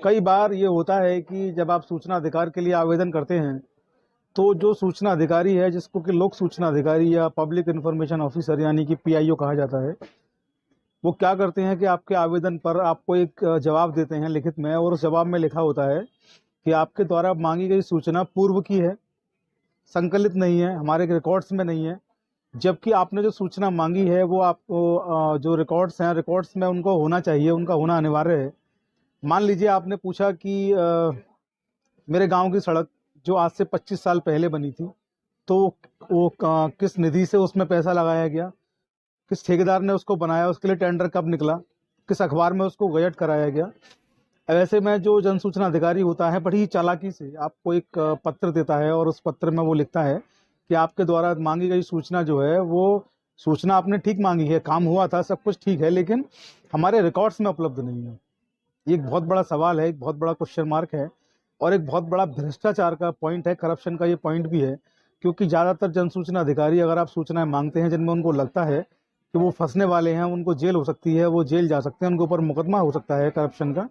कई बार ये होता है कि जब आप सूचना अधिकार के लिए आवेदन करते हैं तो जो सूचना अधिकारी है, जिसको कि लोक सूचना अधिकारी या पब्लिक इंफॉर्मेशन ऑफिसर यानी कि पीआईओ कहा जाता है, वो क्या करते हैं कि आपके आवेदन पर आपको एक जवाब देते हैं लिखित में, और उस जवाब में लिखा होता है कि आपके द्वारा मांगी गई सूचना पूर्व की है, संकलित नहीं है, हमारे रिकॉर्ड्स में नहीं है। जबकि आपने जो सूचना मांगी है वो आपको जो रिकॉर्ड्स हैं, रिकॉर्ड्स में उनको होना चाहिए, उनका होना अनिवार्य है। मान लीजिए आपने पूछा कि मेरे गांव की सड़क जो आज से 25 साल पहले बनी थी, तो वो किस निधि से उसमें पैसा लगाया गया, किस ठेकेदार ने उसको बनाया, उसके लिए टेंडर कब निकला, किस अखबार में उसको गजट कराया गया। ऐसे में जो जन सूचना अधिकारी होता है बड़ी ही चालाकी से आपको एक पत्र देता है, और उस पत्र में वो लिखता है कि आपके द्वारा मांगी गई सूचना जो है वो सूचना आपने ठीक मांगी है, काम हुआ था, सब कुछ ठीक है, लेकिन हमारे रिकॉर्ड्स में उपलब्ध नहीं है। ये एक बहुत बड़ा सवाल है, एक बहुत बड़ा क्वेश्चन मार्क है, और एक बहुत बड़ा भ्रष्टाचार का पॉइंट है, करप्शन का ये पॉइंट भी है। क्योंकि ज़्यादातर जन सूचना अधिकारी अगर आप सूचनाएं मांगते हैं जिनमें उनको लगता है कि वो फंसने वाले हैं, उनको जेल हो सकती है, वो जेल जा सकते हैं, उनके ऊपर मुकदमा हो सकता है करप्शन का,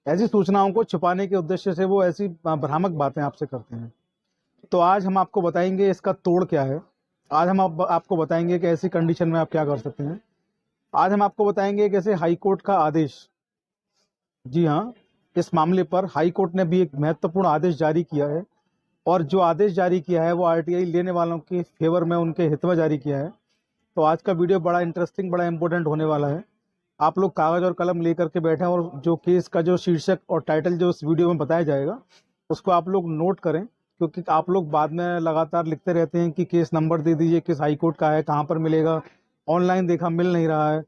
ऐसी सूचनाओं को छुपाने के उद्देश्य से वो ऐसी भ्रामक बातें आपसे करते हैं। तो आज हम आपको बताएंगे इसका तोड़ क्या है। आज हम आपको बताएंगे कि ऐसी कंडीशन में आप क्या कर सकते हैं। आज हम आपको बताएंगे कि ऐसे हाई कोर्ट का आदेश, जी हाँ, इस मामले पर हाई कोर्ट ने भी एक महत्वपूर्ण आदेश जारी किया है, और जो आदेश जारी किया है वो आरटीआई लेने वालों के फेवर में, उनके हित में जारी किया है। तो आज का वीडियो बड़ा इंटरेस्टिंग, बड़ा इंपॉर्टेंट होने वाला है। आप लोग कागज और कलम लेकर के बैठें, और जो केस का जो शीर्षक और टाइटल जो इस वीडियो में बताया जाएगा उसको आप लोग नोट करें, क्योंकि आप लोग बाद में लगातार लिखते रहते हैं कि केस नंबर दे दीजिए, किस हाई कोर्ट का है, कहाँ पर मिलेगा, ऑनलाइन देखा मिल नहीं रहा है।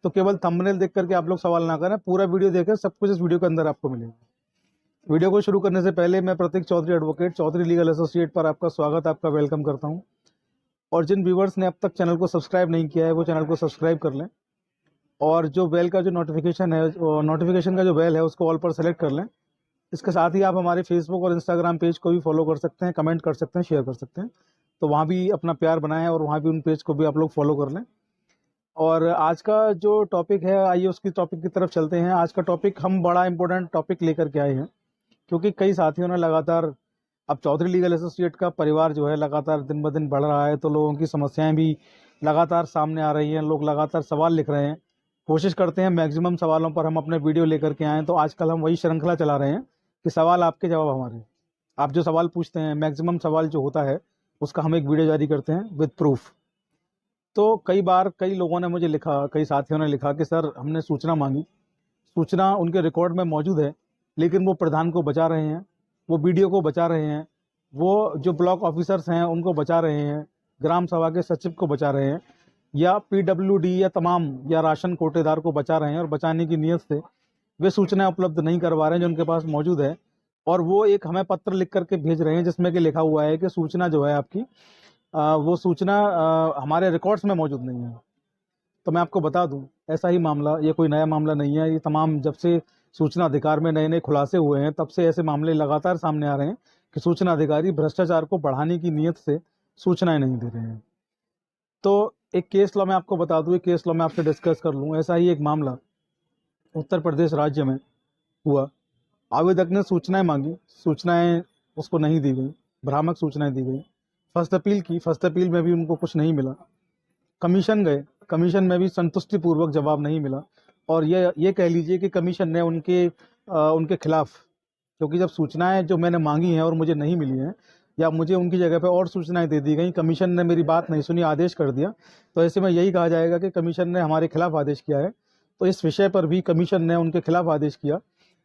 तो केवल थंबनेल देख करके आप लोग सवाल ना करें, पूरा वीडियो देखें, सब कुछ इस वीडियो के अंदर आपको मिलेगा। वीडियो को शुरू करने से पहले मैं Prateek Chaudhary advocate, Chaudhary legal associate पर आपका स्वागत, आपका वेलकम करता हूं। और जिन व्यूवर्स ने अब तक चैनल को सब्सक्राइब नहीं किया है वो चैनल को सब्सक्राइब कर लें, और जो बेल का जो नोटिफिकेशन है, नोटिफिकेशन का जो बेल है उसको ऑल पर सेलेक्ट कर लें। इसके साथ ही आप हमारे फेसबुक और इंस्टाग्राम पेज को भी फॉलो कर सकते हैं, कमेंट कर सकते हैं, शेयर कर सकते हैं। तो वहाँ भी अपना प्यार बनाएं, और वहाँ भी उन पेज को भी आप लोग फॉलो कर लें। और आज का जो टॉपिक है, आइए उसकी टॉपिक की तरफ चलते हैं। आज का टॉपिक हम बड़ा इंपॉर्टेंट टॉपिक लेकर के आए हैं, क्योंकि कई साथियों ने लगातार, अब चौधरी लीगल एसोसिएट का परिवार जो है लगातार दिन ब दिन बढ़ रहा है, तो लोगों की समस्याएं भी लगातार सामने आ रही हैं, लोग लगातार सवाल लिख रहे हैं। कोशिश करते हैं मैक्सिमम सवालों पर हम अपने वीडियो लेकर के आएँ। तो आजकल हम वही श्रृंखला चला रहे हैं कि सवाल आपके, जवाब हमारे। आप जो सवाल पूछते हैं, मैक्सिमम सवाल जो होता है उसका हम एक वीडियो जारी करते हैं विद प्रूफ। तो कई बार कई लोगों ने मुझे लिखा, कई साथियों ने लिखा कि सर हमने सूचना मांगी, सूचना उनके रिकॉर्ड में मौजूद है, लेकिन वो प्रधान को बचा रहे हैं, वो बीडीओ को बचा रहे हैं, वो जो ब्लॉक ऑफिसर्स हैं उनको बचा रहे हैं, ग्राम सभा के सचिव को बचा रहे हैं, या पीडब्ल्यूडी या तमाम या राशन कोटेदार को बचा रहे हैं, और बचाने की नीयत से वे सूचनाएं उपलब्ध नहीं करवा रहे हैं जो उनके पास मौजूद है। और वो एक हमें पत्र लिख करके भेज रहे हैं जिसमें कि लिखा हुआ है कि सूचना जो है आपकी, वो सूचना हमारे रिकॉर्ड्स में मौजूद नहीं है। तो मैं आपको बता दूं, ऐसा ही मामला, ये कोई नया मामला नहीं है, ये तमाम जब से सूचना अधिकार में नए नए खुलासे हुए हैं तब से ऐसे मामले लगातार सामने आ रहे हैं कि सूचना अधिकारी भ्रष्टाचार को बढ़ाने की नीयत से सूचनाएं नहीं दे रहे हैं। तो एक केस लॉ मैं आपको बता दूं, एक केस लॉ मैं आपसे डिस्कस कर लूं। ऐसा ही एक मामला उत्तर प्रदेश राज्य में हुआ। आवेदक ने सूचनाएं मांगी, सूचनाएं उसको नहीं दी गई, भ्रामक सूचनाएं दी गई। फर्स्ट अपील की, फर्स्ट अपील में भी उनको कुछ नहीं मिला। कमीशन गए, कमीशन में भी संतुष्टिपूर्वक जवाब नहीं मिला। और ये कह लीजिए कि कमीशन ने उनके खिलाफ, क्योंकि जब सूचनाएं जो मैंने मांगी हैं और मुझे नहीं मिली हैं, या मुझे उनकी जगह पे और सूचनाएं दे दी गई, कमीशन ने मेरी बात नहीं सुनी, आदेश कर दिया, तो ऐसे में यही कहा जाएगा कि कमीशन ने हमारे खिलाफ आदेश किया है। तो इस विषय पर भी कमीशन ने उनके खिलाफ आदेश किया,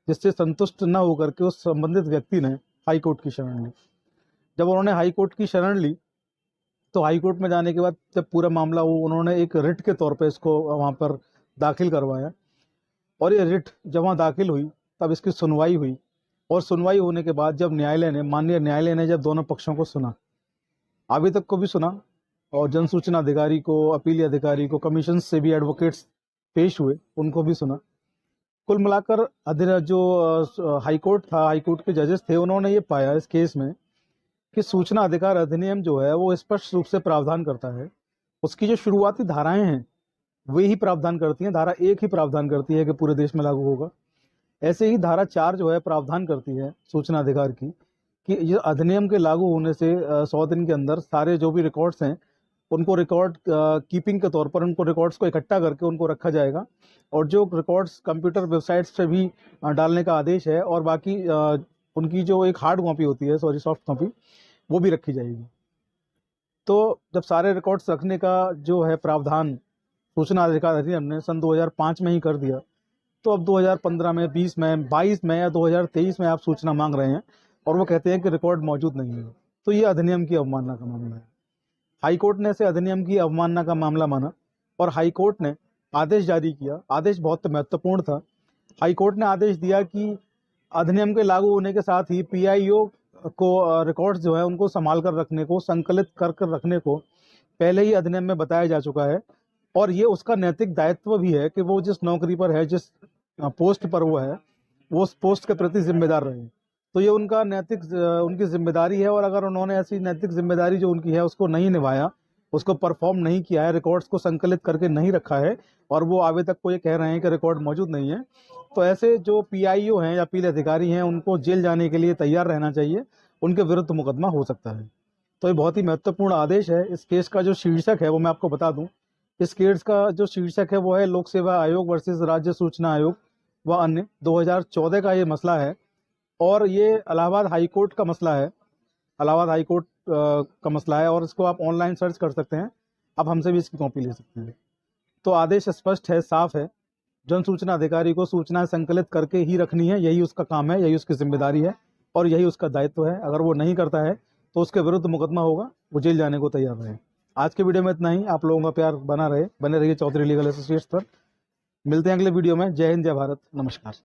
जिससे संतुष्ट न होकर के उस संबंधित व्यक्ति ने हाई कोर्ट की शरण ली। जब उन्होंने हाई कोर्ट की शरण ली, तो हाई कोर्ट में जाने के बाद जब पूरा मामला, वो उन्होंने एक रिट के तौर पे इसको वहाँ पर दाखिल करवाया, और ये रिट जब वहाँ दाखिल हुई तब इसकी सुनवाई हुई। और सुनवाई होने के बाद जब माननीय न्यायालय ने जब दोनों पक्षों को सुना, आवेदक को भी सुना, और जन सूचना अधिकारी को, अपीली अधिकारी को, कमीशन से भी एडवोकेट्स पेश हुए, उनको भी सुना। कुल मिलाकर जो हाई कोर्ट था, हाई कोर्ट के जजेस थे, उन्होंने ये पाया इस केस में कि सूचना अधिकार अधिनियम जो है वो स्पष्ट रूप से प्रावधान करता है। उसकी जो शुरुआती धाराएं हैं वे ही प्रावधान करती हैं, धारा 1 ही प्रावधान करती है कि पूरे देश में लागू होगा, ऐसे ही धारा 4 जो है प्रावधान करती है सूचना अधिकार की कि ये अधिनियम के लागू होने से 100 दिन के अंदर सारे जो भी रिकॉर्ड्स हैं उनको रिकॉर्ड कीपिंग के तौर पर उनको रिकॉर्ड्स को इकट्ठा करके उनको रखा जाएगा, और जो रिकॉर्ड्स कंप्यूटर वेबसाइट्स पे भी डालने का आदेश है, और बाकी उनकी जो एक हार्ड कॉपी होती है, सॉफ्ट कॉपी, वो भी रखी जाएगी। तो जब सारे रिकॉर्ड्स रखने का जो है प्रावधान सूचना अधिकार अधिनियम ने सन 2005 में ही कर दिया, तो अब 2015 में, 20 में, 22 में या 2023 में आप सूचना मांग रहे हैं और वो कहते हैं कि रिकॉर्ड मौजूद नहीं है, तो ये अधिनियम की अवमानना का मामला है। हाईकोर्ट ने इसे अधिनियम की अवमानना का मामला माना और हाईकोर्ट ने आदेश जारी किया। आदेश बहुत महत्वपूर्ण था। हाईकोर्ट ने आदेश दिया कि अधिनियम के लागू होने के साथ ही पीआईओ को रिकॉर्ड्स जो है उनको संभाल कर रखने को, संकलित कर कर रखने को पहले ही अधिनियम में बताया जा चुका है, और ये उसका नैतिक दायित्व भी है कि वो जिस नौकरी पर है, जिस पोस्ट पर वो है, वो उस पोस्ट के प्रति जिम्मेदार रहे। तो ये उनका नैतिक उनकी जिम्मेदारी है, और अगर उन्होंने ऐसी नैतिक जिम्मेदारी जो उनकी है उसको नहीं निभाया, उसको परफॉर्म नहीं किया है, रिकॉर्ड्स को संकलित करके नहीं रखा है, और वो आगे तक को ये कह रहे हैं कि रिकॉर्ड मौजूद नहीं है, तो ऐसे जो पीआईओ हैं या अपील अधिकारी हैं उनको जेल जाने के लिए तैयार रहना चाहिए, उनके विरुद्ध मुकदमा हो सकता है। तो ये बहुत ही महत्वपूर्ण आदेश है। इस केस का जो शीर्षक है वो मैं आपको बता दूं। इस केस का जो शीर्षक है वो है लोक सेवा आयोग वर्सेस राज्य सूचना आयोग व अन्य, 2014 का ये मसला है, और ये इलाहाबाद हाईकोर्ट का मसला है। इलाहाबाद हाईकोर्ट का मसला है, और इसको आप ऑनलाइन सर्च कर सकते हैं, आप हमसे भी इसकी कॉपी ले सकते हैं। तो आदेश स्पष्ट है, साफ है। जन सूचना अधिकारी को सूचनाएं संकलित करके ही रखनी है, यही उसका काम है, यही उसकी जिम्मेदारी है, और यही उसका दायित्व है। अगर वो नहीं करता है तो उसके विरुद्ध मुकदमा होगा, वो जेल जाने को तैयार रहे। आज के वीडियो में इतना ही। आप लोगों का प्यार बने रहिए चौधरी लीगल एसोसिएट्स पर। मिलते हैं अगले वीडियो में। जय हिंद, जय भारत, नमस्कार।